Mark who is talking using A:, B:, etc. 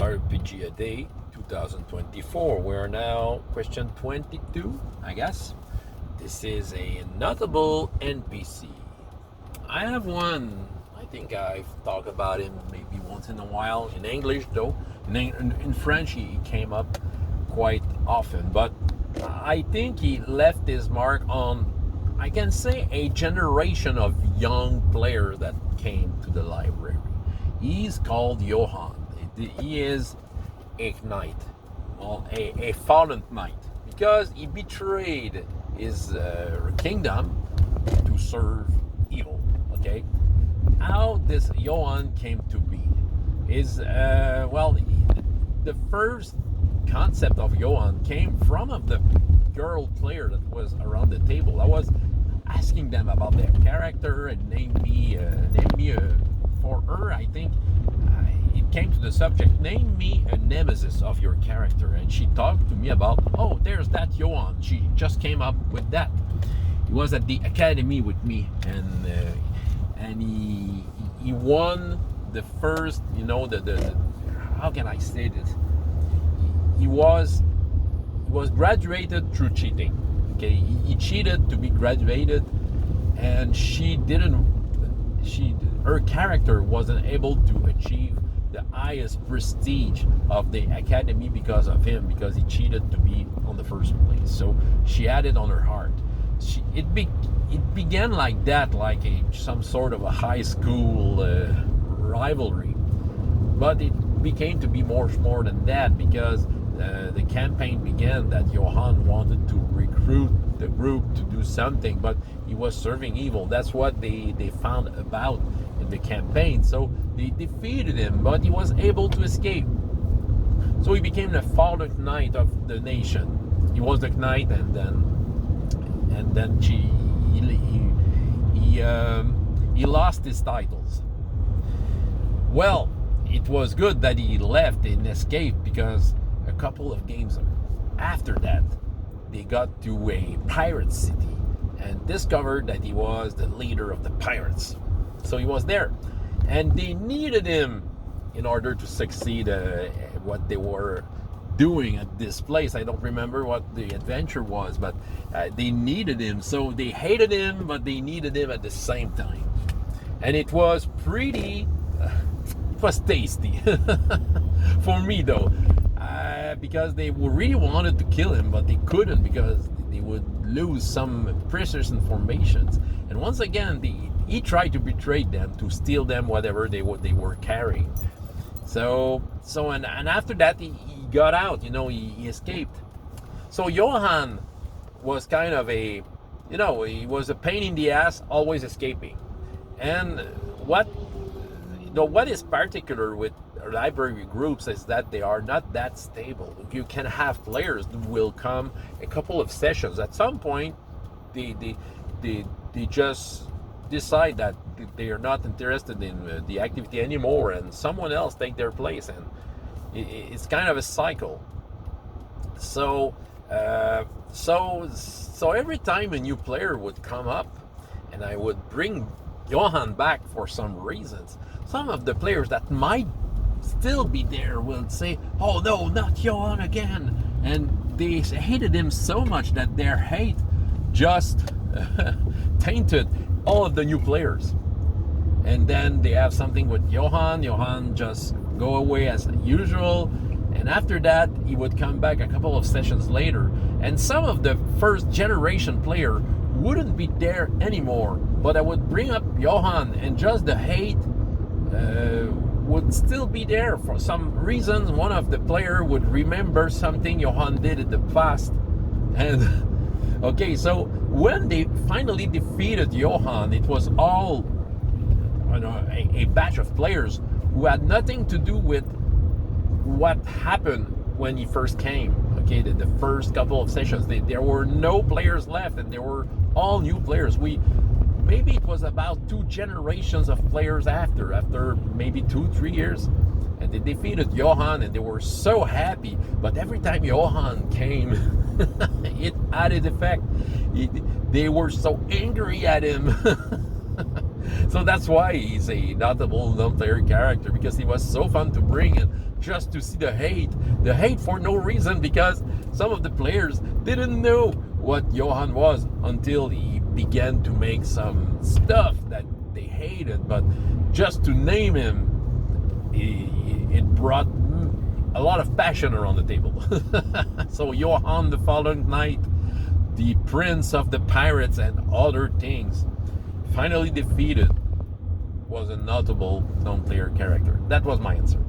A: RPG A Day 2024. We are now question 22, I guess. This is a notable NPC. I have one. I think I've talked about him maybe once in a while. In English, though. In French, he came up quite often. But I think he left his mark on, I can say, a generation of young players that came to the library. He's called Johan. He is a knight, well, a fallen knight, because he betrayed his kingdom to serve evil. Okay, how this Johan came to be is the first concept of Johan came from the girl player that was around the table. I was asking them about their character and name me for her. I think it came to the subject, name me a nemesis of your character, and she talked to me about, oh, there's that Johan. She just came up with that. He was at the academy with me, and he won the first, the how can I say this? He was graduated through cheating. Okay, he cheated to be graduated, and her character wasn't able to achieve the highest prestige of the academy because of him, because he cheated to be on the first place. So she had it on her heart. It began like that, like some sort of a high school rivalry, but it became to be more than that, because the campaign began that Johan wanted to recruit the group to do something, but he was serving evil. That's what they found about in the campaign. So they defeated him, but he was able to escape. So he became the fallen knight of the nation. He was the knight, and then he lost his titles. Well, it was good that he left and escaped, because a couple of games after that, they got to a pirate city and discovered that he was the leader of the pirates. So he was there, and they needed him in order to succeed what they were doing at this place. I don't remember what the adventure was, but they needed him. So they hated him, but they needed him at the same time. And it was pretty... it was tasty for me, though, because they really wanted to kill him, but they couldn't, because they would lose some precious informations. And once again, he tried to betray them, to steal them whatever they were carrying. So and after that, he got out. He escaped. So Johan was kind of he was a pain in the ass, always escaping. And what is particular with library groups is that they are not that stable. You can have players who will come a couple of sessions. At some point, they just decide that they are not interested in the activity anymore, and someone else take their place, and it's kind of a cycle. So every time a new player would come up, and I would bring Johan back for some reasons, some of the players that might still be there will say, oh no, not Johan again, and they hated him so much that their hate just tainted all of the new players. And then they have something with Johan just go away as usual, and after that he would come back a couple of sessions later, and some of the first generation player wouldn't be there anymore, but I would bring up Johan, and just the hate would still be there. For some reasons, one of the player would remember something Johan did in the past, and okay, so when they finally defeated Johan, it was all a batch of players who had nothing to do with what happened when he first came. Okay, the first couple of sessions, there were no players left, and they were all new players. Maybe it was about 2 generations of players after maybe 2-3 years, and they defeated Johan, and they were so happy. But every time Johan came, it had its effect. They were so angry at him. So that's why he's a notable non-player character, because he was so fun to bring, and just to see the hate for no reason, because some of the players didn't know what Johan was until he began to make some stuff that they hated. But just to name him, it brought a lot of passion around the table. So Johan, the following night, the prince of the pirates and other things, finally defeated, was a notable non-player character. That was my answer.